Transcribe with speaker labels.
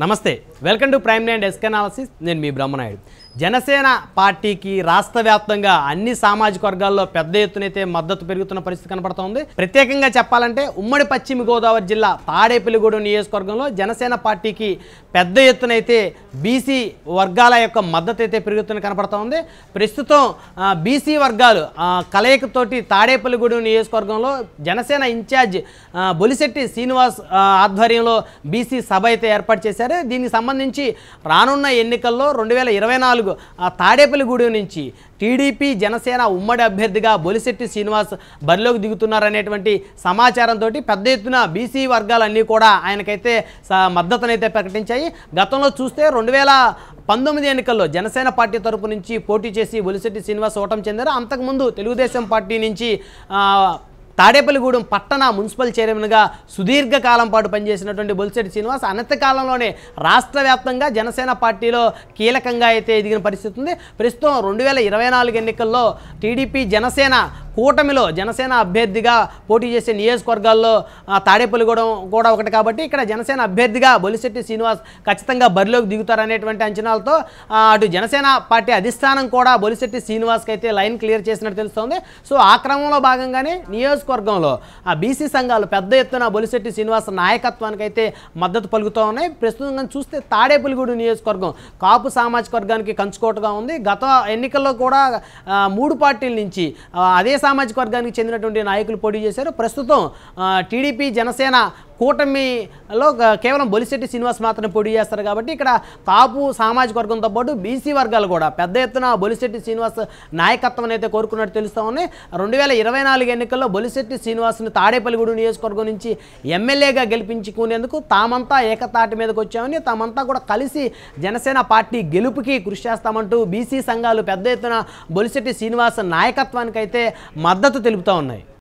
Speaker 1: నమస్తే welcome to prime line desk analysis నేను మీ బ్రహ్మనాయుడు జనసేన పార్టీకి రాష్ట్ర వ్యాప్తంగా అన్ని సామాజిక వర్గాల్లో పెద్ద ఎత్తునైతే మద్దతు పెరుగుతున్న పరిస్థితి కనబడుతోంది ప్రత్యేకంగా చెప్పాలంటే ఉమ్మడి పశ్చిమ గోదావరి జిల్లా తాడేపల్లిగూడెం నియోజకవర్గంలో జనసేన పార్టీకి పెద్ద ఎత్తునైతే బీసీ వర్గాల యొక్క మద్దతు అయితే పెరుగుతున్న కనబడుతోంది ప్రస్తుతం బీసీ వర్గాలు కలయికతోటి తాడేపల్లిగూడెం నియోజకవర్గంలో జనసేన ఇన్ఛార్జ్ బొలిశెట్టి శ్రీనివాస్ ఆధ్వర్యంలో బీసీ సభ అయితే ఏర్పాటు చేశారు దీనికి సంబంధించి రానున్న ఎన్నికల్లో 2024 తాడేపల్లిగూడెం నుంచి టీడీపీ జనసేన ఉమ్మడి అభ్యర్థిగా బొలిశెట్టి శ్రీనివాస్ బరిలోకి దిగుతున్నారనేటువంటి సమాచారంతో పెద్ద ఎత్తున బీసీ వర్గాలన్నీ కూడా ఆయనకైతే మద్దతునైతే ప్రకటించాయి గతంలో చూస్తే 2019 ఎన్నికల్లో జనసేన పార్టీ తరపు నుంచి పోటీ చేసి బొలిశెట్టి శ్రీనివాస్ ఓటమి చెందారు అంతకుముందు తెలుగుదేశం పార్టీ నుంచి తాడేపల్లిగూడెం పట్టణ మున్సిపల్ చైర్మన్గా సుదీర్ఘకాలం పాటు పనిచేసినటువంటి బొలిశెట్టి శ్రీనివాస్ అనంత కాలంలోనే రాష్ట్ర వ్యాప్తంగా జనసేన పార్టీలో కీలకంగా అయితే ఎదిగిన పరిస్థితి ఉంది ప్రస్తుతం 2024 ఎన్నికల్లో టీడీపీ జనసేన కూటమిలో జనసేన అభ్యర్థిగా పోటీ చేసే నియోజకవర్గాల్లో తాడేపల్లిగూడెం కూడా ఒకటి కాబట్టి ఇక్కడ జనసేన అభ్యర్థిగా బొలిశెట్టి శ్రీనివాస్ ఖచ్చితంగా బరిలోకి దిగుతారనేటువంటి అంచనాలతో అటు జనసేన పార్టీ అధిష్టానం కూడా బొలిశెట్టి శ్రీనివాస్కి అయితే లైన్ క్లియర్ చేసినట్టు తెలుస్తోంది సో ఆ క్రమంలో భాగంగానే నియోజకవర్గంలో ఆ బీసీ సంఘాలు పెద్ద ఎత్తున బొలిశెట్టి శ్రీనివాస్ నాయకత్వానికి అయితే మద్దతు పలుకుతూ ఉన్నాయి ప్రస్తుతం చూస్తే తాడేపల్లిగూడెం నియోజకవర్గం కాపు సామాజిక వర్గానికి కంచుకోటగా ఉంది గత ఎన్నికల్లో కూడా 3 పార్టీల నుంచి అదే సామాజిక వర్గానికి చెందినటువంటి నాయకులు పోటీ చేశారు ప్రస్తుతం టీడీపీ జనసేన కూటమిలో కేవలం బొలిశెట్టి శ్రీనివాస్ మాత్రమే పోటీ చేస్తారు కాబట్టి ఇక్కడ కాపు సామాజిక వర్గంతో పాటు బీసీ వర్గాలు కూడా పెద్ద ఎత్తున బొలిశెట్టి శ్రీనివాస్ నాయకత్వం అయితే కోరుకున్నట్టు తెలుస్తూ ఉన్నాయి 2024 ఎన్నికల్లో బొలిశెట్టి శ్రీనివాస్ని తాడేపల్లిగూడెం నియోజకవర్గం నుంచి ఎమ్మెల్యేగా గెలిపించుకునేందుకు తామంతా ఏకతాటి మీదకి వచ్చామని తామంతా కూడా కలిసి జనసేన పార్టీ గెలుపుకి కృషి చేస్తామంటూ బీసీ సంఘాలు పెద్ద ఎత్తున బొలిశెట్టి శ్రీనివాస్ నాయకత్వానికి అయితే మద్దతు తెలుపుతూ ఉన్నాయి